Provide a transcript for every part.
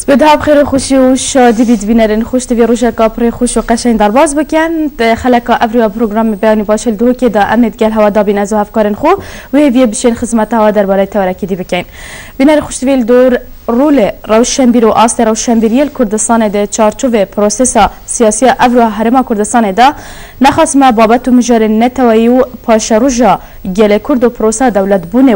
بدها بخير خوشي وشادي بيت بينرن خوش تبي روجا كابري خوش وقشين درباز بكن خلك ابري بروجرام بياني باشل دو كده امد قال هوا دا بينازو افكارن خو وهي بيشين خدمتها ودر بالای تورکی دی بکن بینر خوش تبي دور رول روشنبیر و آست روشنبیری کردستان ده چارچوب پروسسا سیاسی ابرو هرما کردستان ده نخواست ما بابت مجار نتوایی و پاشروجا گل کرد و پروسا دولت بونه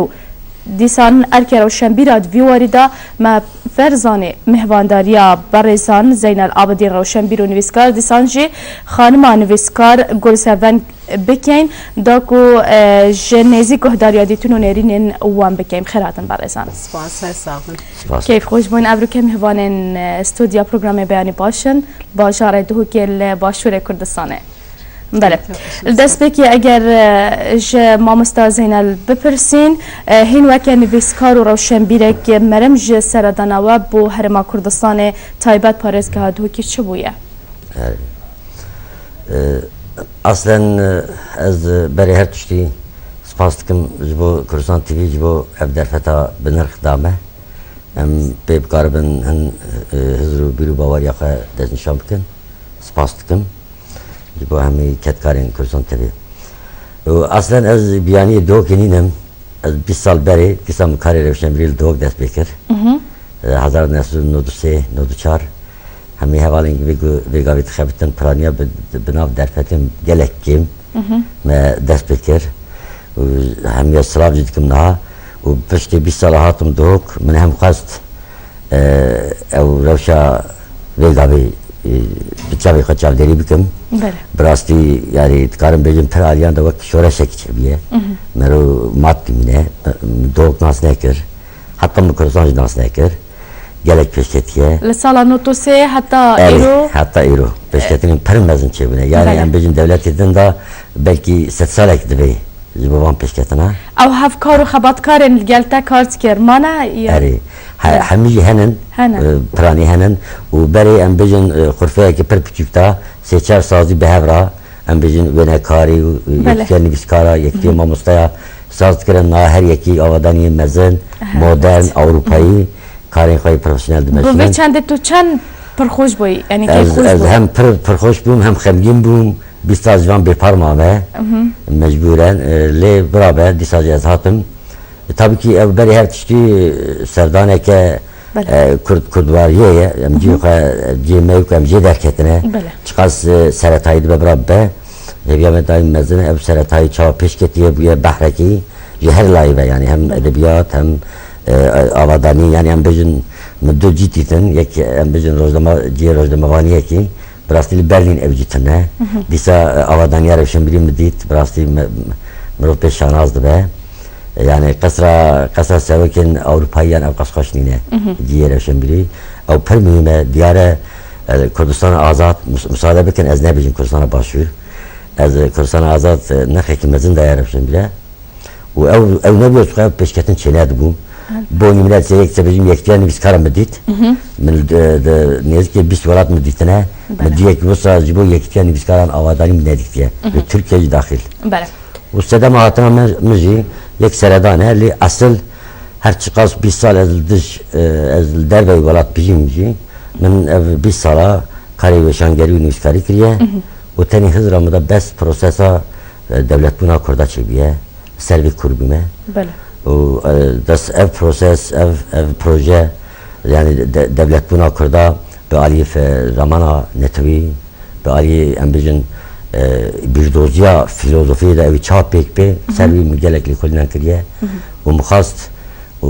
دیسان ارک روشنبیر دویوارده ما فرزان مهوانداریا برزان زین العابدین روشنبیر و نویسکار دیسان جی خانم نویسکار گلسوان بکن داکو جنزی گهداریا دیتونو نرینن وان بکن خیراتن برزان سپاس ساقن کیف خوش بین ابرو که مهوانن استودیا پروگرام بیانی باشن با جاره دو که باشور کردستانه بله دست بکی اگر ما مستازین بپرسین هین وکن نویسکار و روشنبیرک مرم ج سردانوا بو هرما کردستان تایبت پارز که هادو کی چه بویه اصلا از برای هر تشتی سپاس دکم جبو کردستان تیوی جبو ابدر فتا بنرخ دامه ام بیبکار بن هن هزرو بیرو باوری آخه دزنشان بکن سپاس دکم جبو همی کتکارین کردستان تیوی و اصلا از بیانی دو کنینم از 20 سال بری کسام کاری روشنبیری دوگ دست بکر 1993 94 همی حوالین ویگاویت خبتن پرانیا بناو درفتیم گلک کیم ما دست بکر و همی اصلاف جدکم نها و پشتی 20 سال هاتم دوگ من هم خواست او روشا ویگاوی بچه‌ی خود چالدری بکم براستی یاری کارم بیشتر پرالیان دوست شورش کشیدیه مرو مات کمینه دوگ ناس نکر حتی مکرزانج ناس نکر گلک پیشکتیه لسال نوتوسه حتی ایرو پیشکتیم پرمزن چه بینه یعنی ام بیشتر دولتیدن دا belki 7 سال کدیه جوابم پیشکتنا او هف کارو خبات کارن گلتا کارت کرمانه یا همیشه هنن پرانی هنن و برای ام بیشتر خرفه که پر پیچکتا 3-4 سازی به هفرا ام بیشتر ونکاری و یکی نویسکارا یکی ماموستایا ساز کردن نه هر یکی آوادانی مزن مدرن اروپایی کاری خواهی پروفسیونال دمشقی. به چند تو چند پرخوش بودی یعنی که خوش بود؟ هم پرخوش بودم هم خمگین بودم 20 تا جوان به پارمامه مجبورن لی برابر دیساجی از هاتم tabii ki evberi her tişki serdane ke Kurdvaryeye cimeyuk emci derketine çıkaz seretaydı be brabbe Ebiyamet daim mezine ev seretayı çağa peşketiye buya bahreki her laybe yani hem edebiyat hem avadani yani hem bejin müddo cidditin yek hem bejin rojdama vaniye ki Brastili Berlin evcitine disa avadaniye revşen bilim medit Brastili mırov peşanazdı be yani kasra sevekin Avrupa'yan ev kasqaşnine diye revşen biri ev permiyime diyare Kürdistan'a azat müsaade bekin ez ne bejin Kürdistan'a başvur ez Kürdistan'a azat ne hekimezin daya revşen bile و او نبيو تقول بيشكتن شناد بو بوني من الزيك تبجم يكتيان بس كارم بديت من نيزك بس ولات مديتنا مديك وصل جبو يكتيان بس كارم أواداني من ناديكتيا تركيا داخل بله والسلام هاتنا مجي يك سردان اللي أصل هر شخص 20 سال از الدربي ولات بيجي من 20 سال كاري وشانجري ونوسكاري كريه وتاني هزرا مدا بس بروسيسا دولت بنا كردا چبيه سروی کردیمه. بله. و دست اف پروسس اف پروژه یعنی دولت بنا کرده به علی زمان نتوی به علی امبیجن بیردوزیا فیلسوفی ده اوی چاپ پیک به سروی مجلک لیکولن کریه و مخواست و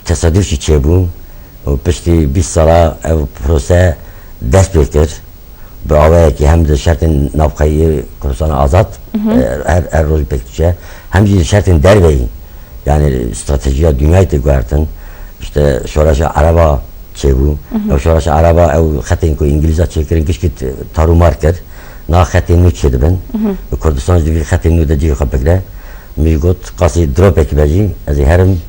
تصادفی چه بود و پشتی 20 ساله اف پروسه دست بیکر به آوایی که هم شرط نافقایی کردستان آزاد هر روز بکتیشه همچنین شرط دربی یعنی استراتژی دنیای تگوارتن işte şoraş araba çevu o şoraş araba o xatin ko İngilizce çekirin kişki taru marker na xatin nu çedben Kurdistan gibi xatin nu da ciğer kapakla migot qasi drop ekibeci az herim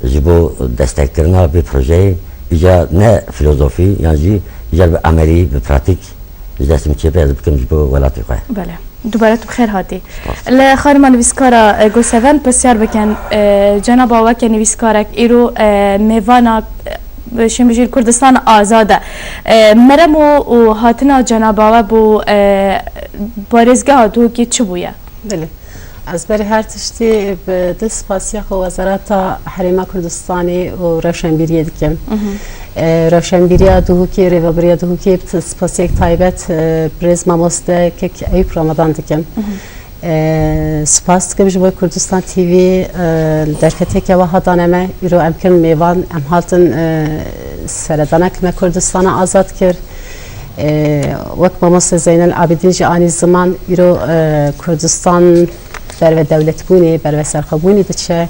jibo desteklerine bir proje ija ne filozofi yani ija bir ameli bir pratik جلسه می‌چه از بکم جبو ولاتی خواه. بله. دوباره تو بخیر هاتی. لخارم نویسکارا گوسفند بسیار بکن جناب آوا که نویسکارک ایرو میوانا شمجیر کردستان آزاده مرمو و هاتنا جنابه بو بارزگاه دو که چه بویه؟ بله از بر هر تشتی به دست پاسیخ و وزارت حریم کردستانی و روشنبیری دکم روشنبیری دو که ریوبری دو که پاسیخ تایبت برز ماموسته که ایپ رمضان دکم سپاس که بجوی کردستان تیوی در کتی که وها دانمه ایرو امکن میوان امهاتن سردانک me Kurdistan'a azad kir وقت ماموسته زین العابدین جانی زمان ایرو کردستان بر دولت بونی بر سرخبونی دچه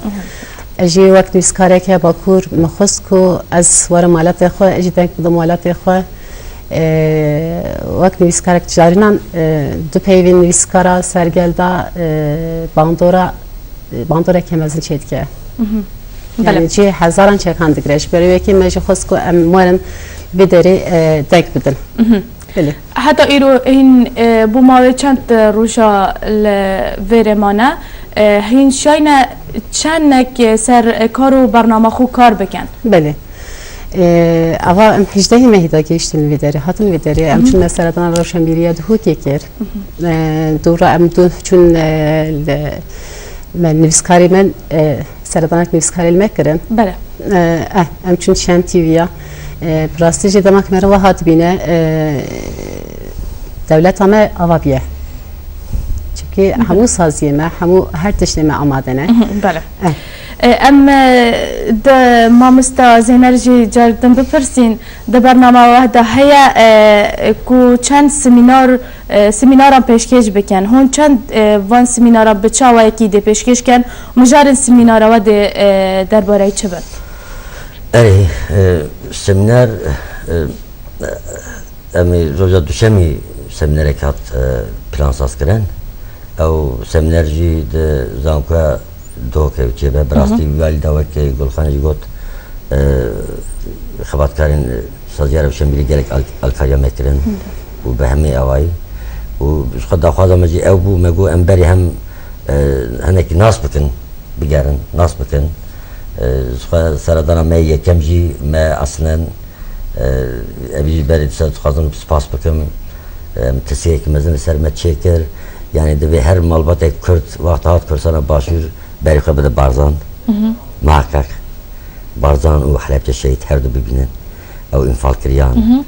اجی وقت نسکاره که باکور مخص کو از وار مالات خو اجی دنگ بدم مالات خو وقت نسکاره جارینان دو پیوین نسکاره سرگلدا باندورا کمزین چید که یعنی چی هزاران چکان دگرش برای یکی مجی خص کو مارن بدری دنگ بدن حتی ایرو این بوماوی چند روشا لورمانه هین شاینه چند نک سر کارو برنامه خو کار بکن بله اوا ام 18 مهدا گشتن ویدری هاتن ویدری ام چون مثلا روشنبیری دهو کی کر دورا ام دو چون من نویسکاری من سردانک نویسکاری المکرن بله ام چون شن تیویا براستیجی دمک مرا و هات بینه دولت همه آوابیه چونکه همو سازیه ما همو هر تشتی ما آماده نه بله د مامستا زینرژی جردن بپرسین د برنامه وحده هیا کو چند سمینارم پیشکش بکن هون چند وان سمینارم بچاوه کی ده پیشکش کن مجارن سمیناره و ده درباره چه بند؟ سمینار امی روزا دوشمی سمینار کات پلانساز کردن او سمینار جی د زانکو دو که چه به براستی ولی داوری که گلخانه جوت خبرت کردن سازیار بشم بیلی گلک الکاریا میکردن و به همه آوایی و خود داخوازه مجی او بو مگو امبری هم هنکی ناس بکن بگرن ناس بکن سردانا ما یکم جی ما اصلا ابی برید خواستم سپاس بکم تسیه که مزن سر ما چکر یعنی دوی هر مالبات کرد وقتها کردستان باشور بری خود بده بارزان محقق بارزان و حلبچه شهید هر دو ببینن او انفال کریان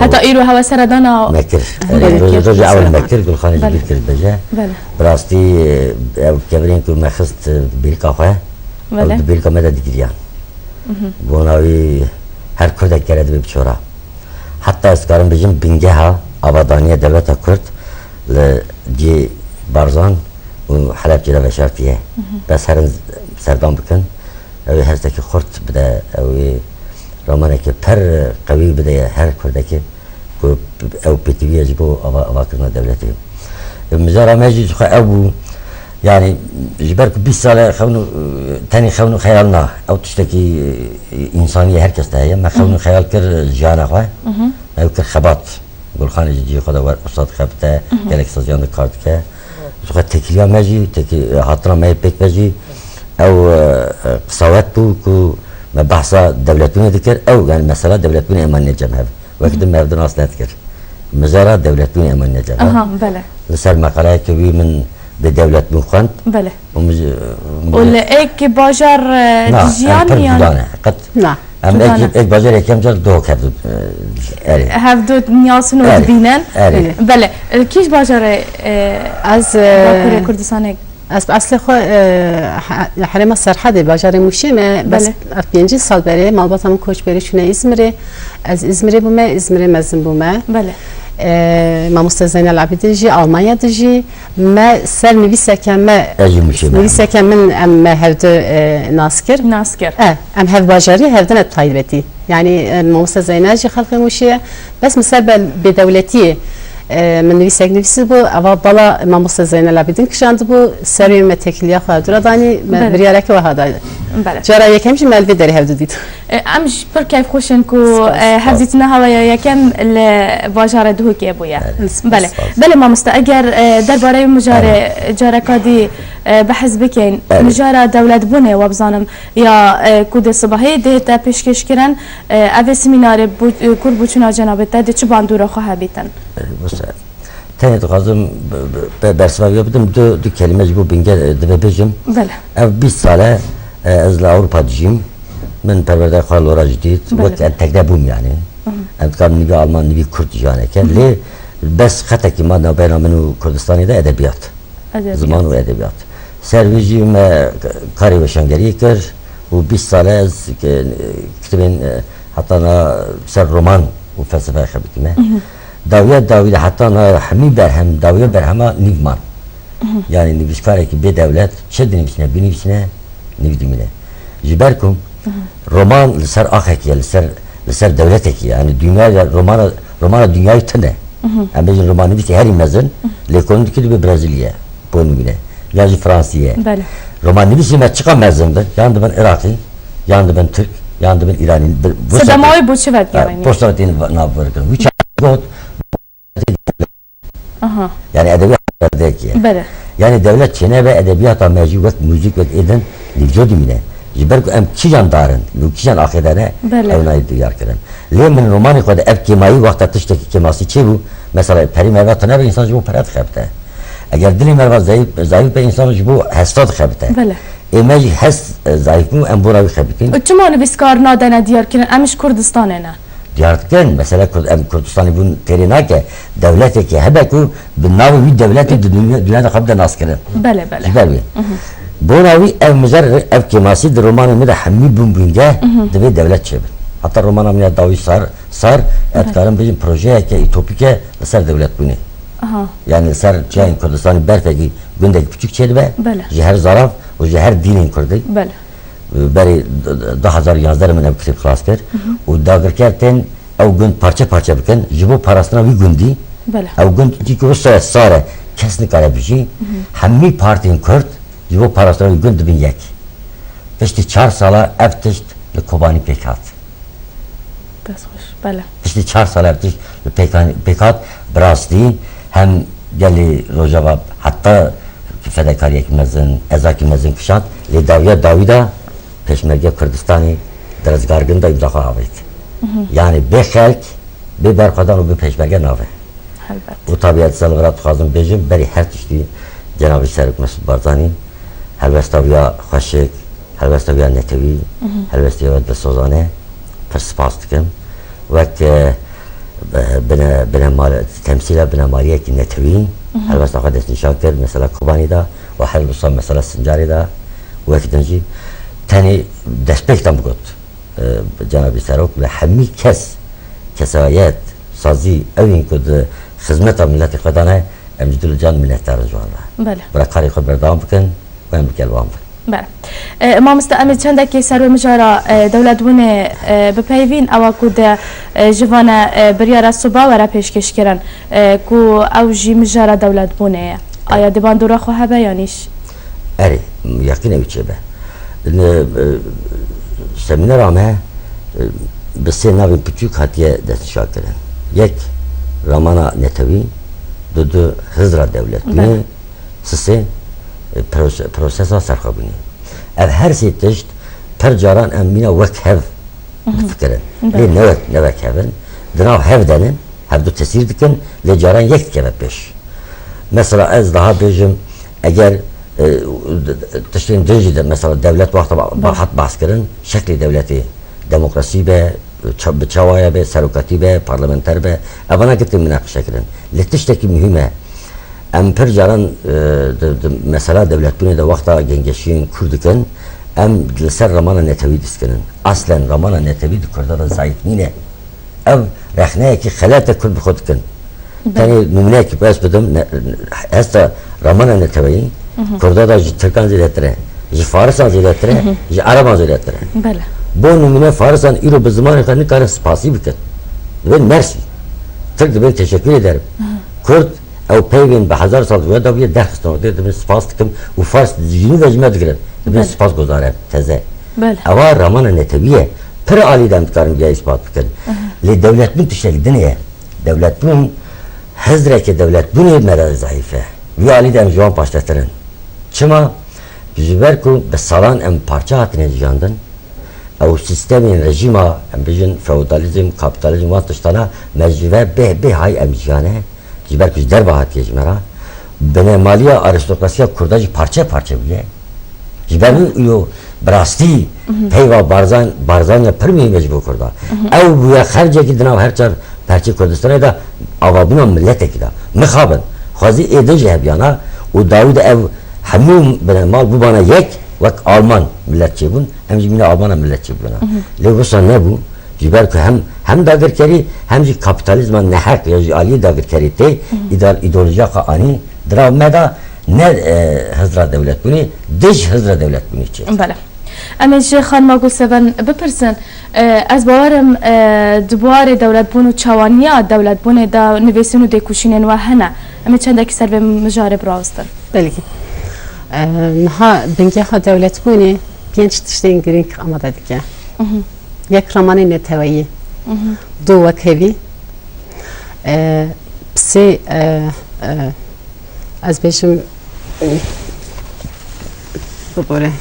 حتی ایرو هوا سردانا مکر روز اول مکر گلخانه جبیر کرد بجه براستی او کبرین که مخست بیلکا خواه او دو بیلکا مده دیگریان بوناوی هر کردک کرده بچورا حتی اسکارم بجیم بینگه ها آبادانی دولت کرد لجی بارزان و حلب جدا بشارتیه بس هر سردان بکن او هر تکی خورد بده او رامانه که پر قوی بده هر کرده که او پیتوی اجبو آوا کرنا دولتی مزارا مجی او يعني جبرك 20 ساله خونو تاني خونو خيالنا او تشتكي انسانيه هركز تاهي ما خونو خيال كر جانا خو او كر خبات قول خانه جي خدا استاد خبته جلك سازيان كارتكه زخ تكليا ماجي تكي خاطر ما يبيك ماجي او قصواتو كو ما بحثا دولتونه ذكر او يعني مساله دولتونه امان نجمها وقت مردن اصلا تذكر مزارات دولتونه امان نجمها بله لسر مقاله كبير من بدولت مخند بله ولا ايك باجر دجيان يعني قد نعم ام ايك باجر كم جل دو كبد هفدو نياسن ودبينن بله كيش باجر از كردستان از اصل خو حرم سرحد باجر مشيمه بس 5 سال بره مالباتم کوچ بره شونه ازمره از ازمره بومه ازمره مزن بومه بله ما مستزين العبيد جي ألمانيا تجي ما سر نفيسة كم نفيسة كم من أم هفد ناسكر أم هف باجري هفدنا الطايبتي يعني ما مستزين جي خلق مشي بس مثلا بدولتي من نفيسة بو أو بالا ما مستزين العبيدين كشاند بو سرير متكليا خادرة داني بريالك وهذا بله جارا یکم چی ملوی داری هفت دید امش پر کیف خوشن کو هفزیتنا هوایا یکم لواجار دهو که بویا بله بله ما مستأجر درباره مجاره جاره کادی بحث بکن مجاره دولت بونه وابزانم یا کود صباحی ده تا پیشکش کردن اوه سمینار کور بچونا جنابت ده چه باندورا خواه بیتن تاني تقازم برسمه بدم دو كلمة جبو بنجر دبيجم. بله. أو 20 سالة از أوروبا دجيم من پرورده خال ورا جديد وقت تجربهم يعني. أنت كان نبي ألمان نبي كرد يعني كان ليه بس خطة كمان نبينا منو كردستاني ده أدبيات. زمان وأدبيات. سرويجي ما كاري وشنگري كر و 20 سالة از كتبين حتى أنا سر رومان وفلسفة خبيتنا. داویه حتی همی برهم داویه برهما نیومان yani nivişkare ki bir devlet çe dinivişine binivişine nivdimine jiberkum roman lisar aheki lisar devlet eki yani dünya romana dünyayı tene ama bizim romanı bir her imezin lekondaki de Brezilya bonumine yani Fransa'ya romanı bir şey çıkan mezimde yandı ben Iraklı yandı ben Türk yandı ben İranlı Sedamay bu çevet yani postatin ne yapıyorken which got yani edebiyat yani devlet çene ve edebiyata mecbur ve müzik ve eden nivcodi mine jiberku em kijan darın kijan akidane evnayı duyar keren lemin romani kod ev kemayı vakta tıştaki keması çevu mesela peri mervat ne bir insan bu perat xebte eğer dili mervat zayıf bir insan bu hestat xebte emej hes zayıf mu em buravi xebtin uçmanı biskar nadene diyar keren emiş Kurdistan'ına diyarken mesela Kurdistan'ı bunun terina ki devlet ki hebeku binavi bir devleti dünyada kabda naskere. Bele bele. Jiberbi. Bu navi ev müzer ev keması de romanı mı da hammi bumbunge de devlet çevir. Hatta romanı mı davi sar etkarın bizim projeye ki ütopike sar devlet bunu. Yani sar Cahil Kurdistan'ı berfeki gündeki küçük çelbe. Her zaraf o her dinin kurdu. Bele. beri 2011 من ام کلیپ خلاص کرد و داگر کردن او گند parça parça بکن جبو parasına bir gündü او گند دیگه وسط ساره کس نکاره بیشی همی partinin kurd جبو parasına bir gündü bin یک پشتی 4 ساله افتشت لکوبانی پیکات پشتی 4 ساله افتشت پیکات براستی هم گلی روجابا حتی فداکاری ekmezin, ezak ekmezin kuşat li davida peşmerge Kürdistan'ı derezgargında ibrahı avit. Yani bir halk, bir barkadan o bir peşmerge nave. Bu tabiat salgırat kazım bejim beri her tişti Cenab-ı Seruk Mesut Barzani helbest aviya hoşik, helbest aviya netevi, helbest aviya besozane pes spas dikim. Ve temsile bine maliye ki netevi helbest aviya destin şakir mesela Kubani'da ve helbest mesela Sincari'da ve kidenci tani Destek'ten bu Cenab-ı Seruk ve hemi kesayet sazı evin kudu hizmet milleti kadana emcidül can milletlerin şu anda. Bırakari haber devam bıkın ve emrikel devam bıkın. بله ما مستعمل چندك سر مجارا دولت بونه بپیوین او کو ده جوانه بریار صبح ورا پیشکش کردن کو او جی مجارا دولت بونه آیا دیوان دورا خو هبه یا نیش؟ اری یقینا بیچه به seminer ama بسیار نوی پچوک هاتیه دستشا کردن یک رامانا نتوی دو هزار دولت بینه سه پروسسا سرخابینه ev her şey tişt per caran emine vek hev fikrin li nevek hevin dinav hev denin hev du tesir dikin li caran yek dikeme peş mesela ez daha bejim eğer tiştin dejide mesela devlet vakti bahat baskirin şekli devleti demokrasi be çavaya be serukati be parlamenter be evana gittim münakışa kirin li tişteki mühime em per caran mesela devlet bunu da vakta gengeşiyin kurduken em ser ramana netevi diskinin aslen ramana netevi kurda da zayıf nine ev rehneye ki xelate kurd bixodkin tani numune ki pes bedim hesta ramana netevi kurda da Türkan ziletire ji Farisan ziletire ji Araban ziletire bu numune Farisan iro bizmanı kanı karı spasi bikin ben mersi Türk de ben teşekkür ederim Kurd او پیوین به 1000 سال و داویه درخستان دیدم سپاس کم و فارس جنوب و جمعه دیگر دیدم سپاس گذارم تازه بله اوا رمان نتویه پر عالی دم کارم بیا اثبات بکن لی دولت بون تشتری دنیه دولت بون حضره که دولت بونی مرد ضعیفه وی عالی دم جوان پاشتترن چما جبر کو به سالان ام parça hatine jandın او sistemin rejima em bijin feodalizm kapitalizm vatıştana mecbur be hay em jane jber ku der bahat yejmera bene maliya aristokrasiya kurdacı parça bile jber yo brasti peyva barzan ya permi mecbur kurda ev bu ya xerce gidina her çar parça Kurdistan'a da avabına millete gida mekhaben khazi edece hep yana o Davud ev همون بنا مال بو بانا یک وقت آلمان ملت چه بون همچنین مینا آلمان ملت چه بونا لیکن نبود جبر که هم داگر کری همچنین کاپیتالیسم نهک یا عالی داگر کری تی ایدئولوژی قانی درام مدا نه حضرت دولت بونی دش حضرت دولت بونی چه بله اما خان ما گفت سبن بپرسن از باورم دوباره دولت بونو چوانیا دولت بونه دا نویسینو دیکوشینن و هنه اما چند اکثر به مجارب راستن بله نها بنگه ها دولت بونه پنج تشتین گرینگ آماده دیگه یک رمان نتوایی دو وکهوی سه از بیشم بباره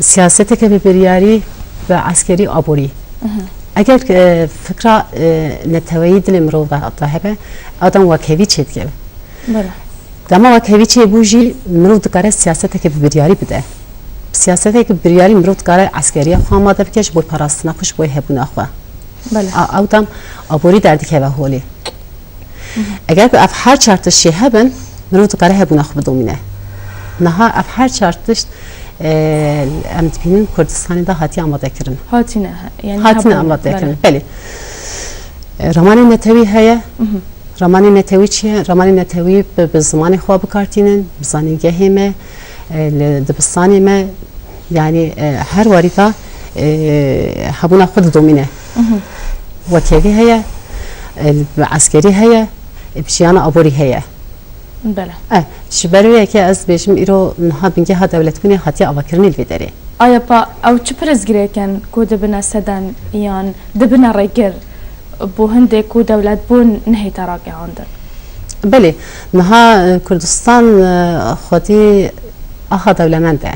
سیاستی که به بریاری و عسکری آبوری اگر فکر نتوایی دل مرو داهبه آدم وکهوی چید که بله دما وکهوی چه بوجی مرو دکاره سیاستی که به بریاری بده سیاستی که بریاری مرو دکاره عسکری خاماده بکش بوی پاراستنا خوش بوی هبون آخوا بله آدم آبوری دردی که هولی اگر به اف هر چارتش هبن مرو دکاره هبون آخوا بدومینه نها اف هر چارتش امتبینین کردستانی دا هاتی آماده کرن هاتینه یعنی هاتینه آماده کرن بله رمان نتوی هیا رمان نتوی چیه؟ رمان نتوی به زمان خواب کارتینن بزنینگه همه دبستانی ما یعنی هر واریتا هبونا خود دومینه وکیلی هیا عسکری هیا بشیان آبوری هیا بله شبرویه که از بیشم ایرو نها بینگه ها دولت کنی حتی آواکرنی الویداری آیا با او چه پرزگیره کن که دبنا سدن یان دبنا ریگر بو هنده که دولت بون نهی تراقی آنده بله نها کردستان خودی آخا دولمنده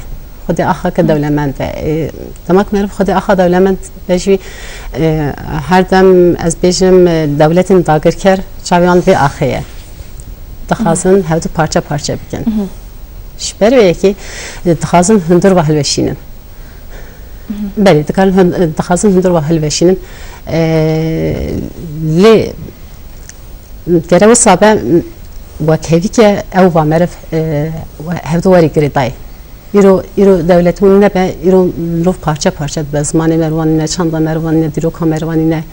خودی آخا که دولمنده تماک مرف خودی آخا دولمند بجوی هر دم از بیشم دولت داگر کر چاویان به آخیه دخازن هفته parça بکن شبرویه که دخازن هندر و هلوشینن بله دخازن هندر و هلوشینن لی گره و صابه و کهی که او با مرف هفته واری گریدای ایرو دولتمون نبه ایرو مروف parça به زمان مروانی نه چند مروانی نه دیروکا مروانی نه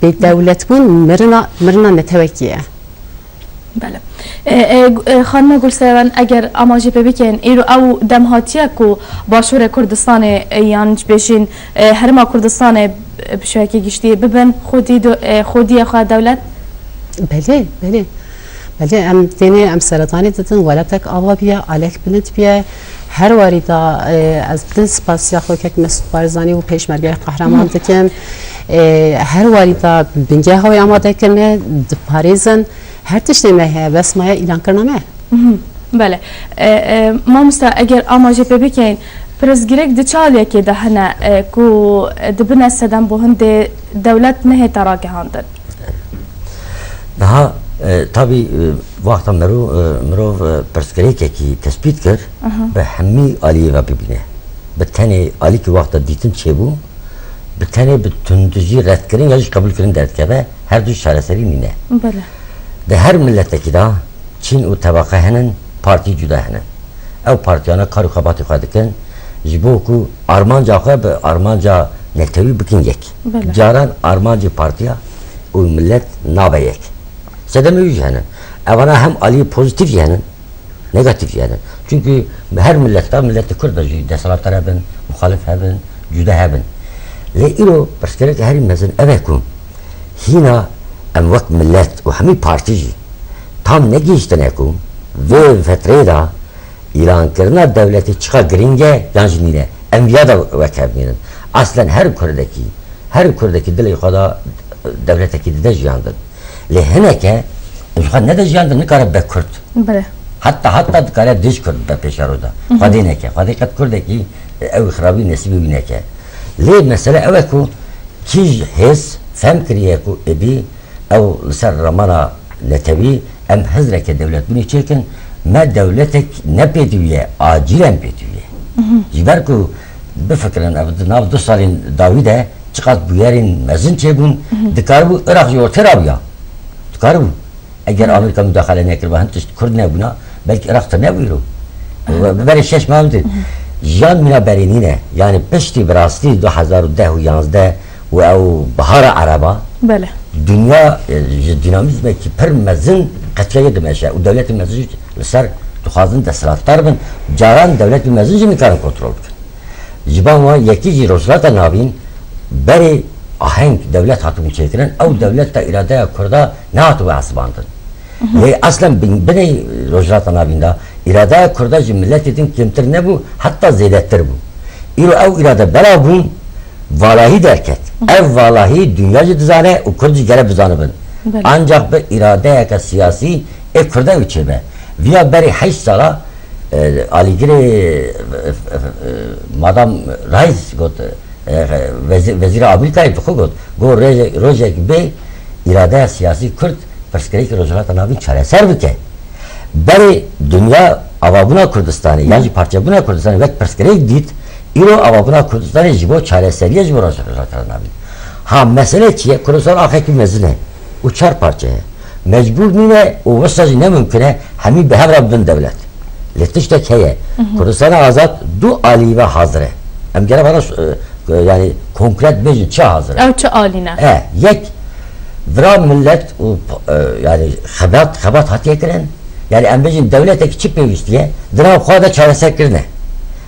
به دولتمون مرنا نتوکیه بله خانم گلسوان اگر آماجی ببینن ایرو او دمهاتیه کو باشور کردستان یانج بشین هرما کردستان بشه که گشتی ببن خودی خود دولت بله ام دینه ام سرطانی دادن ولاتک آوا بیا علیک بلند بیا هر واریدا از بدن سپاسیا خو که مسعود بارزانی و پیشمرگه قهرمان دکم هر واریدا بنگه های آماده کنه پاریزن هر تشتی مه بس ما اعلان کرنامه بله ما مستا اگر آماجی ببینن پرزگیرک دچالیه که دهنه کو دبنا سدن بو هند دولت نه تراقی هاندن daha tabi وقتا مرو پرسکری که تثبیت کرد به همه عالی و ببینه به تنه عالی که وقتا دیتن چه بو به تنه به تندجی رد کردن یا قبول کردن درد که به هر دو شرسری مینه بله ده هر ملت که چین و طبقه هنن پارتی جدا هنن او پارتیانا کارو خباتی خواهد کن جبو کو آرمانجا خواه به آرمانجا نتوی بکن یک جاران آرمانجا پارتیا او ملت نابه یک سدم yüz yani. Evana hem Ali pozitif yani, negatif yani. Çünkü her millette Kurdacı, desalatlar hebben, muhalif hebben, cüde hebben. Le ilo perskeret her mesela evekun. Hina em vakt millet ve hemi partici tam ne geçten ekun ve fetreda ilan kırına devleti çıka gringe yanjinine enbiya da vekabinin aslen her Kurdaki dili yukarıda devletteki de jiyandın leheneke ne de jiyandın ne kadar be Kürt بله hatta kare diş Kürt be peşaroda fadineke fadikat Kurdaki ev khrabi nesibi bineke le mesele eveku kij his fem kriye ku ebi ev ser ramana netevi em hezreke devlet bunu çekin me devletek ne pediye acilen pediye jiber ku bifekren nav du salin davide çıkat bu yerin mezin çebun dikar bu Irak yorter abiya dikar bu eğer Amerika müdahale ne kirba hentişt Kurd ne buna belki Irak'ta ne buyuru böyle şeş mevlid jan mina berinine yani peşti birasti 2010 ve o bahara araba بله dünya dinamizme ki per mezin kaçaya demeşe o devletin mezin ser tuhazın desratlar ben caran devletin mezin mi karın kontrol jiban var yekici rozlata nabin beri ahenk devlet hatımı çekilen o devlet de iradeye kurda ne hatı ve asbandın ve aslen beni rozlata nabinde iradeye kurda millet edin kimtir ne bu hatta zeylettir bu o irade bela bun valahi derket ev valahi dünyaca dizane o kurdi gere bizanı bin ancak bir iradeye ka siyasi kurda üçebe via beri 8 sala aligiri madam Reis got vezir Amerika'yı tuhu got go rojek be irade siyasi Kürt perskeri ki rozulata nabin çareser bike beri dünya avabuna Kurdistan'ı yani parça buna Kurdistan'ı ve perskeri dit İro avabına Kurdistan'ı jibo çareseriye jibo rozulata nabin ha mesele ki Kurdistan aheki mezine uçar parçaya mecbur nine o vasacı ne mümküne hemi behem Rabbin devlet letiştek heye Kurdistan'a azat du ali ve hazire hem gene bana yani konkret mecin çı hazire او چه عالیه yek vira millet yani xebat hatiye kiren yani embecin devletteki çip pevistiye dira xada çareser kirine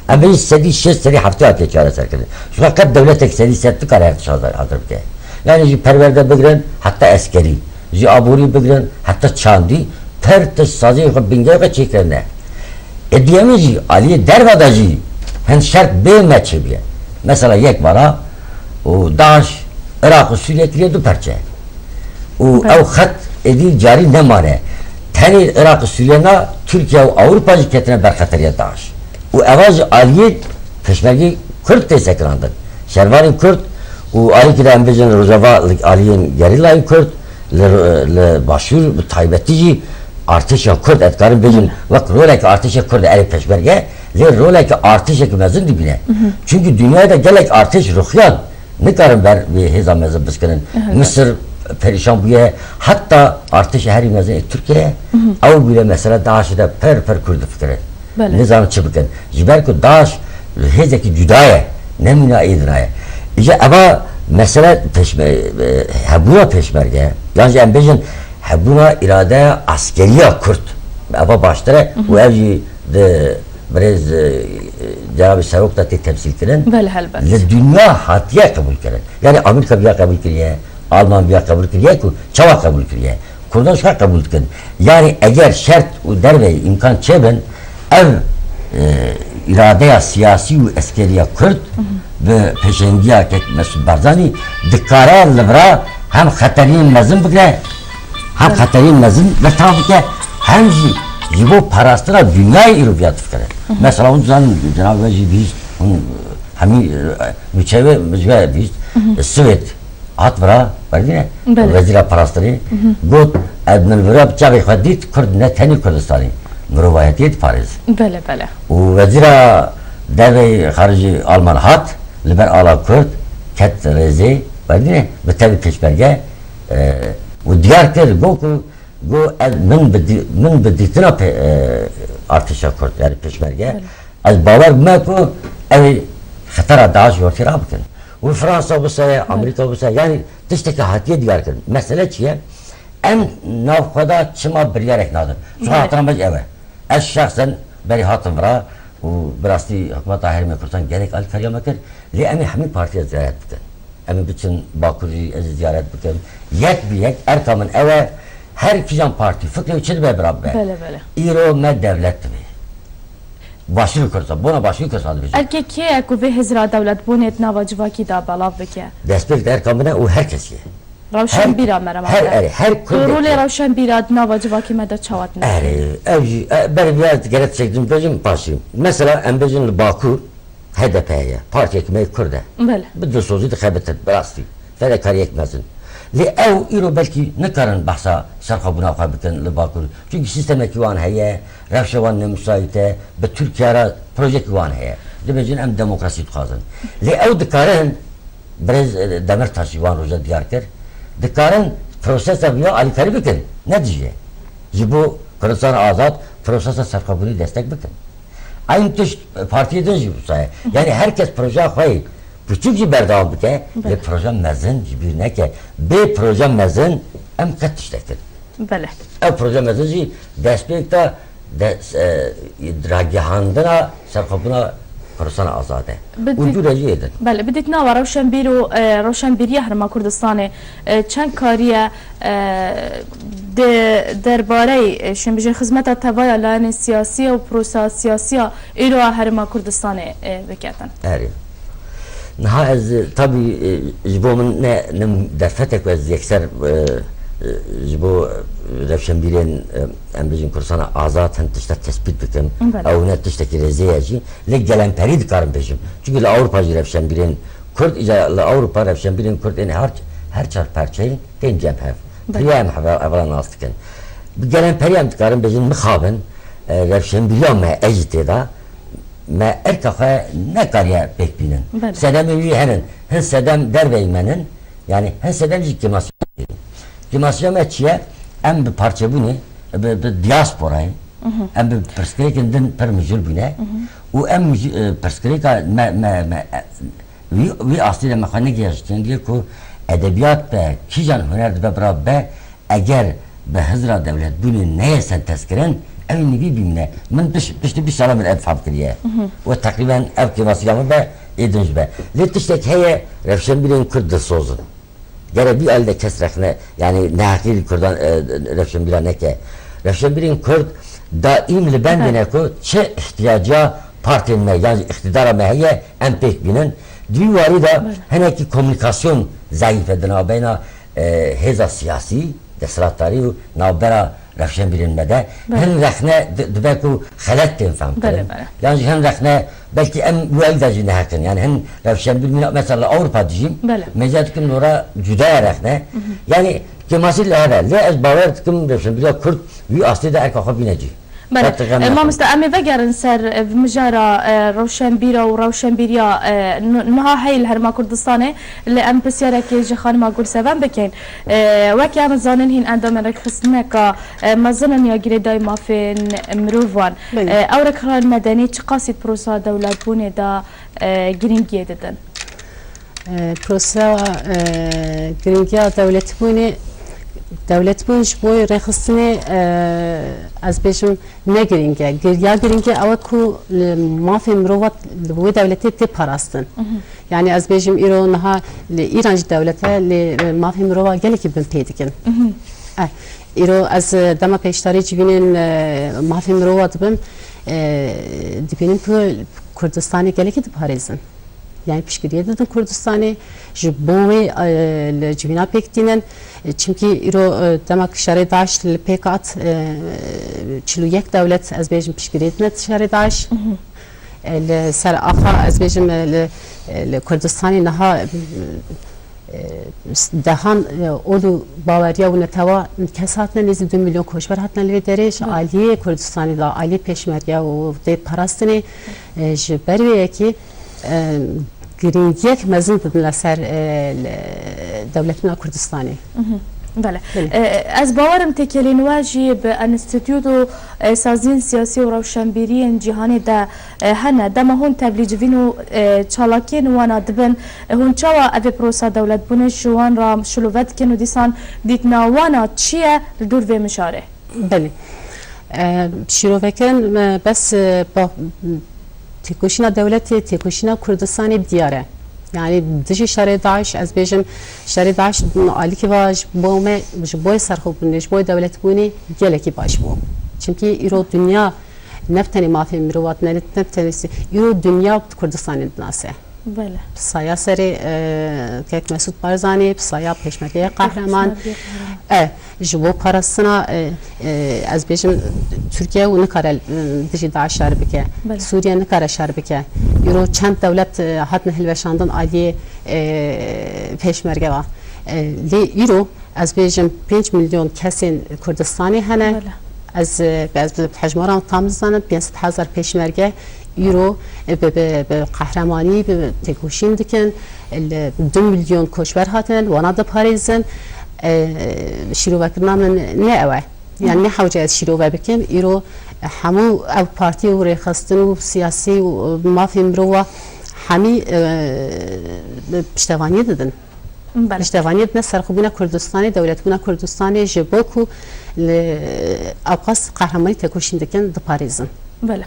embecin sedi şes sedi hafta hatiye çareser kirine şu fakat devletteki sedi setti karar hazır bike yani perverde bigiren hatta askeri aburi bigiren hatta çandi pertes sazı bingaya çekirine diyemeci Ali dervadacı hen şart be meçebiye mesela yek bana o Daş Irak Suriye du parça o ev hat edi cari ne mane tani Irak Suriye'na Türkiye ve Avrupa ciketine berkatariye Daş o evaz Ali peşmergi Kürt tesekrandır şervarin Kürt o Ali kiram bezin Rojava Ali'nin gerilayın Kürt le başur taybetici artışa Kürt etkarın bezin vak roleki artışa Kürt eri peşmerge le roleki artışa mezin dibine çünkü dünyada gelek artış ruhyan ne karın ver bir hezam mezin biskinin Mısır perişan buye hatta artışa her mezin Türkiye av bile mesela Daş'da per Kürdü fikri nizam çıbıkın jiberku Daş hezeki cüdaya ne müna idinaya işte ama mesela buna peşmerge yani embejin buna irade askeriye Kürt ama başlara bu evci de biraz Cenab-ı Serok da temsil kıran ve dünya hatiye kabul kıran yani Amerika bir kabul kırıyor Alman bir kabul kırıyor ki çava kabul kırıyor Kurdan şu kabul kıran yani eğer şart o derve imkan çeben ev iradeye siyasi ve askeriye Kürt ve peşengiye mesul barzani dikkara livra hem xaterin mezin bükre hem xaterin mezin ve tabi ki hem jibo parastıra dünyayı irubiyat fikre mesela onun zaman Cenab-ı Hak biz hemi müçeve biz Süvet at vra var değil mi? Vezira parastırı gut adnel vra bıçağı xadit Kurd ne teni Kurdistan'ı müruvayetiyet Paris bele o vezira devi harici Alman hat liber ala Kürt ket rezi var değil mi? Ve tabi peşmerge و دیار کرد گو من بدیتنا ارتشا کرد یعنی پیشمرگه از باور بمه کو اوی خطر داعش یورتی را بکن و فرانسا بسه امریکا بسه یعنی تشتکی حتیه دیار کرد مسئله چیه en navkada çıma bir yer eknadır. Şu hatırlamaz eve. Ez şahsen beri hatım vara u birasti hükümet tahir mekursan gerek al karyamakır. Li emi hemi partiye ziyaret bikin. Emi bütün Bakuri ziyaret bikin. Yek bir yek erkamın eve her kijan parti fıkri için be beraber. Böyle. İro me devlet mi? başını Kürdistan, buna başını Kürdistan diyecek. Erkek ku ve hezra devlet bonet nava civaki da balav bike. Despek erkamına o herkes ye. Ravşan bira merama. Her Kürt. Role ravşan bira nava civaki meda çavat ne? Ben bir gerek çektim bejim başım. Mesela embejin Baku HDP'ye, parti ekmeği Kürde. Böyle. Bir de sözü de kaybettir, berasti. Fere kari ekmezsin. Li ev iro belki ne karın bahsa şarkı buna kaybeten li Baku. Çünkü sisteme kivan heye, revşevan ne müsaite, ve Türkiye'ye proje kivan heye. Demecin em demokrasi tukazın. Li ev dikarın, biraz demir taşı van roja diyarker, dikarın prosesa biyo alikari bikin. Ne diyecek? Bu Kurdistan azat prosesa şarkı bunu destek bikin. Aynı tür partiye dönüş bu sayı. Yani herkes proje koyuyor. Küçük bir berdav bike ve proje mezun gibi ne ki bir proje mezun em kat işlektir. Böyle. O proje mezun ji despekta dragihandına sarkabına Kurdistan azade. Uyduracı edin. Böyle. Bidik nava ravşan biro ravşan biriye herma Kurdistan'ı çend kariye derbare şimdi bir hizmeta tavaya lane siyasi ve prosa siyasi ilo herma Kurdistan'ı vekatan. Evet. Naha ez tabi jibomun ne derfetek ve yekser jibo revşenbilen embejin Kurdistan'a azat hem tişte tespit bikim ev ne tişteki reziyeci le gelen peri dikarım bejim çünkü le Avrupa revşenbilen Kurd ija le Avrupa revşenbilen Kurd en her çar parçayı den cemhev priyem evran astiken gelen peri dikarım bejim mıkhabın revşenbilen me ejtida ما erkaka ne kariye bekbinin. Sedem üyü henin. Hen sedem derbeymenin yani hen sedem cikimasyon. Cikimasyon etçiye em bir parça bunu bir diasporayı em bir perskrekinden per mücül bine o em perskreka vi aslında mekanik yaşayan diye ki edebiyat be kijan hüner be bra be eğer be hızra devlet bunu neye sen tezkiren evini birbirine من بشتي بشارة من أب فابكرية وتقريبا أب كماسيامه به يدنج به لتشتك هي رفشن بين كرد الصوزن جرى بي ألده كسرخنا يعني ناقيل كردان رفشن بلا نكى رفشن بين كرد دائم لبن بينكو çe ihtiyaca partinin yani iktidara mehiye en pek binen düvari da heneki komünikasyon zayıf edin beyna heza siyasi desratari nabera rafşen bilinmede hem rehne debeku halat tenfam yani hem rehne belki em müeldeci nehakin yani hem rafşen bilmine mesela Avrupa diyeyim mecadkin nora cüda rehne yani kemasil hada le ez baver kim rafşen bila Kürt vi asli da erkaka bineci ما مستعمي فجر سر مجرى روشن بيرا وروشن بيريا نها هاي الهرما كردستاني اللي ام بسيارة كي جخان ما قول سبان بكين وكي ام زانن هين عندما ركستنك مزنن يا جري دايما في مروفان اورك هران مدني تقاسي بروسا دولات بوني دا جرينجي ددن بروسا جرينجي دولات بوني devlet bu iş boyu rehsine az beşim ne giringe ya giringe ama ku mafim rovat bu devlete te parastın yani az beşim İran ha İrancı devlete le mafim rovat gele ki ben peydikin İran az dama peştari cibinin mafim rovat ben dipinin ku Kurdistan'a gele ki parizin yani pişkiriye dedim Kurdistan'ı jibovi civina pektinen çünkü iro demek şer'i daş pekat çilu yek devlet az bejim pişkiriyetine şer'i daş ser afa az bejim Kurdistan'ı naha dehan olu bavariya ve netava kesatne nezi 2 milyon koşver hatna levi dereş aliye Kurdistan'ı da ali peşmerge o de parastını berveye ki گرینگیک مزن بدن لسر دولتنا کردستانی. بله. از باورم تکلین واجی به انستیتیوت و سازین سیاسی و روشنبیری جهانی ده هنه دم هون تبلیغ و چالاکی نوانا دبن هون چوا اوی پروسا دولت بونه شوان را شلوت کنو دیسان دیت نوانا چیه دور و مشاره. بله. شروعکن بس با تکوشینا دولتی تکوشینا کردستانی دیاره yani dışı şer'i daş az bejim şer'i daş ali ki var bu me bu sərxobunmuş bu devlet bunu geleki baş bu çünkü iro dünya نفتنی مافی مروات نفتنی یورو دنیا کردستان ناسه بله سایه سری که مسعود بارزانی سایه پشمکی قهرمان جواب پرستنا از بیشم ترکیه و نکاره دیجی داعش شر بکه سوریه نکاره شر بکه یورو چند دولت هاتن هلوشاندن عالی پشمرگه و یورو از بیشم 5 میلیون کسی کردستانی هنه از حجماران تامزدن 500,000 پشمرگه یورو به قهرمانی به تکوشین دکن 2 میلیون کشور هاتن وانا دا پاریزن شیرو بکرنا من نه اوه یعنی نه حوجه از شیرو بکن یورو همو او پارتی و ریخستن و سیاسی و مافی مروا همی پشتوانی دادن پشتوانی دادن سرخوبونه کردستانی دولت بونه کردستانی جبوکو اوقاس قهرمانی تکوشین دکن دا پاریزن بله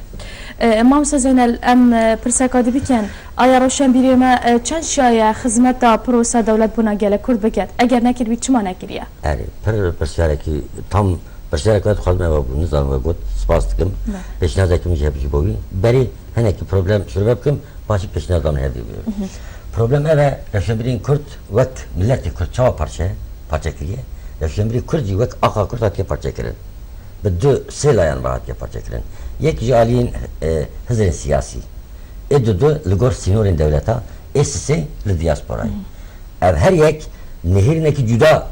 امام زینل ام پرسکادی بکن آیا روشن بیریم چند شایع خدمت دا پروسه دولت بنا گله کرد بکد اگر نکرد بی چما نکریه آره پرسیاره که tam پرسیاره که خودم و نظام و گفت سپاس دکم پیشنهاد که میشه بچه بودی بری هنر که پروبلم شروع بکم باشه پیشنهاد دام هدیه بیارم پروبلم اوه روشن بیرین کرد وقت ملت کرد چه parça کلیه روشن بیرین کردی وقت آقا کرد هات که parça کردن به دو سه لایان راحت که parça کردن یک جالین حزب سیاسی دو لگور سینورین دولتا سه لدیاسپورای ev her یک nehir neki juda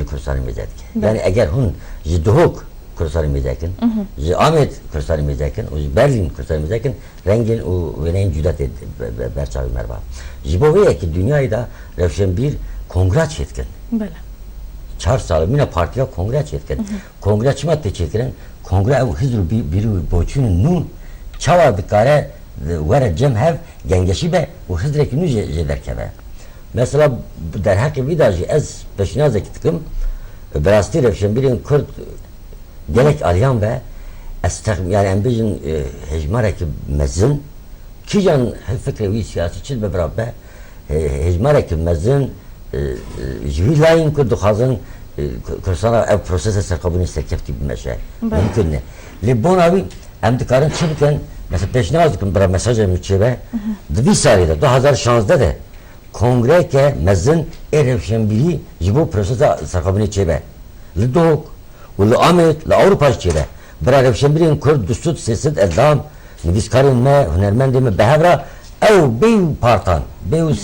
Kurdistan mezek. Yani eğer hun jidhok Kurdistan mezekin, amed Kurdistan mezekin, Berlin Kurdistan mezekin, rengin o veneyin juda berçavi merva. Jiboviye ki dünyayı da revşen bir kongre çetkin. Böyle. 4 salı mine partiya kongre çetkin. Kongre çimat te çetkin. Kongre ev hizru bir boçun nun çava bikare vere cemhev gengeşi be o hizreki nu jederkebe. Mesela der hakkı vidajı ez peşine zekitkim berasti revşen birin Kurd gerek alyan ve yani embijin hecmareki mezin ki can fikrevi siyasi çil be beraber hecmareki mezin jvilayin Kurd xazın Kürdistan'a ev prosese serkabını istekefti bir meşe mümkün ne Libon hem dikarın çıbıken mesela peşine azdıkım bera mesaj emüçebe bir salide 2016'da da kongre ke mezin erevşen biri jibo prosese serkabını çebe lidok ve amed Avrupa çebe bera erevşen birin Kurd düstut sesit eldam nivizkarın me hünermendi me behevra ev beyu partan beyu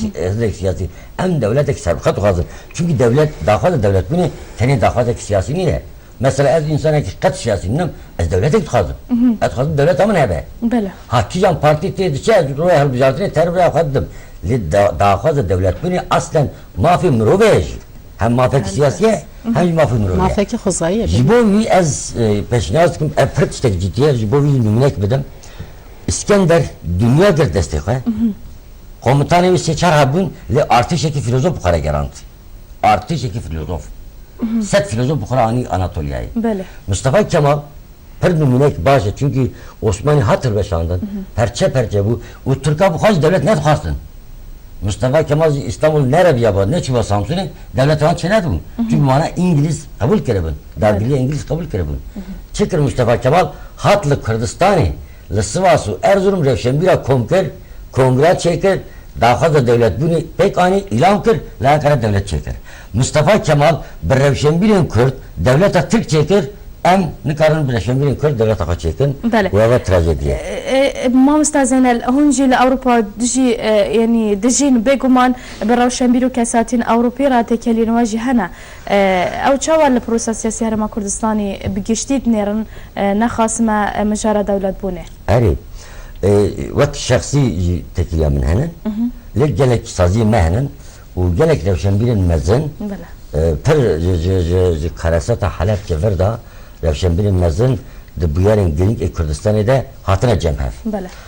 siyasi hem devletteki serbikat xazın çünkü devlet daha devlet bunu senin daha siyasi niye mesela ez insana ki kat siyasinin ez devlete xazın ez xazın devlet ama ne be böyle hakican parti te diçe roya halbucatını terbiye xadım li daha devlet bunu aslen mafi mrovej hem mafi siyasiye hem mafi mrovej mafi ki xuzayı jibovi ez peşinaz kim efret işte ciddiye jibovi numunek bedim İskender dünyadır destek komutanı ve seçer habun le artışeki filozof bukhara garanti artışeki filozof set filozof bukhara ani Anatolia'yı Mustafa Kemal per numunek başı çünkü Osmanlı hatır beşandan perçe bu o Türkiye bu kaç devlet ne tuharsın Mustafa Kemal İstanbul nere bir yapar ne çuva Samsun'u devlet olan çenet bu çünkü bana İngiliz kabul kerebin darbili İngiliz kabul kerebin çıkır Mustafa Kemal hatlı Kürdistan'ı Sivas'u Erzurum Revşenbira kongre çeker daha da devlet bunu pek ani ilan kır lakara devlet çeker Mustafa Kemal bir Revşenbir'in Kürt devlete Türk çeker em nikarın bir Revşenbir'in Kürt devlete kaç çeker bu eva trajediye Mamsta Zeynel hunci Avrupa diji yani dijin beguman bir Revşenbir'u kesatin Avrupa'ya ratekelin ve cihana او چاوال البروسس سیاسی هرما کردستانی بگشتید نیرن نخاسمه مجارة دولت بونه. أري وقت شخصي تكلم من هنا لك جلك سازي مهنا وجلك لو شنبيرن مزن پر كراسات حلب جفردا لو شنبيرن مزن دبيارن جلك كردستاني ده هاتنا جمهف.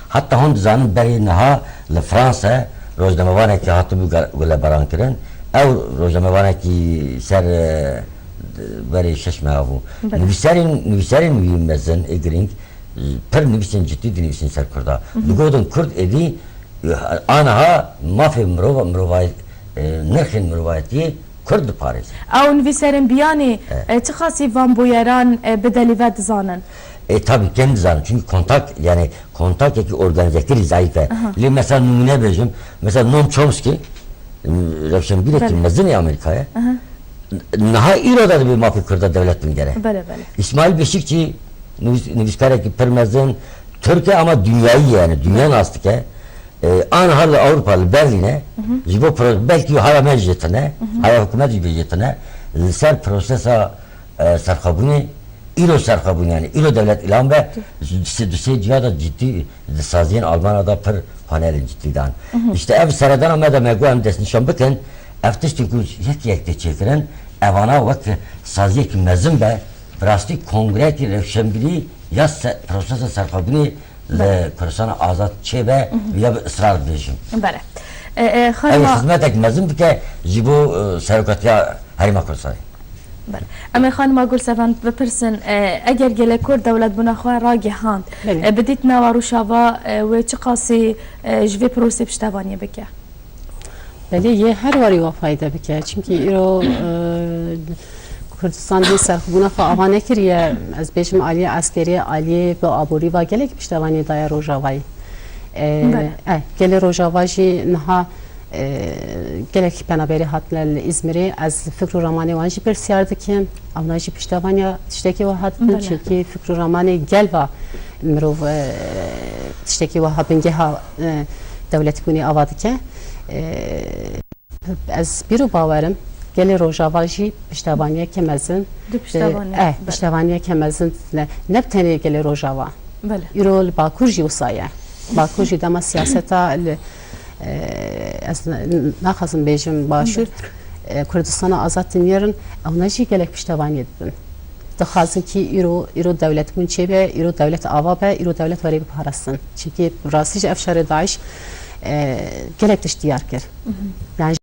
حتى هون زانن بري نها لفرنسا روزنامه‌وانه که هاتو بگل بران کردن او روزنامه‌وانه که سر برای ششمه هاو نویسرین مزن اگرینگ پر نویسین جدی نویسین سر کرده بگودن کرد ادی آنها مافی مروای نرخین مروایتی کرد پاریز او نویسرین بیانی چه خاصی وان بویران بدلی و دزانن Tabii kendi zanı çünkü kontak ki organizatörü zayıfe. Li mesela numune bejim. Mesela Noam Chomsky Revşen biletim mezun ya Amerika'ya. Naha İro'da da bir mafi Kürda devlet bin gere. Bele. İsmail Beşikçi nüviskare ki permezin Türkiye ama dünyayı yani dünyanın aslı ki Anharlı Avrupalı Berlin'e jibo belki hala meclisine hala hükümet meclisine ser prosesa serkabuni İro serkabuni yani İro devlet ilan ve dünya ciddi saziyen Almanya'da per paneli ciddidan. İşte ev seradan ama da megu hem desnişan bakın eftiştin ki yek çekilen evana vakti saziye ki mezun be Brasti kongre ki revşembili ya prosesa serkabuni ve Kürdistan'a azat çebe ya ısrar edeceğim. Bele. Evet, hizmetek mezun ki jibo serokatya harima Kürdistan'ı. اما خانم اقول سفن بپرسن اگر گله کرد دولت بنا خواه را گهاند بدیت نوارو شوا و چه قاسی جوی پروسی پشتوانیه بکه بله یه هر واری وفایده بکه çünkü ایرو Kurdistan bir serxubuna fa avane kiriye az beşim aliye askeri aliye ve aburi va gelek piştavani daya rojavayı gele rojavaji naha gelek penaberi hatlar İzmir'i az fikru ramani vanji persiyardı ki avnaji piştavanya tişteki vahatın çünkü fikru ramani gel va mirov tişteki vahabın geha devlet buni avadı ki az biru bavarım gele rojavaji piştavanya kemezin piştavanya kemezin ne tane gele rojava irol bakurji usaya bakurji dama siyaseta naxazım bejim başur Kürdistan'a azat dinlerin avnaji gelek piştavanya edin daxazın ki iro devlet münçebe iro devlet avabe iro devlet varı bir parasın çünkü rasici efşarı daş gelek dış diyar kir yani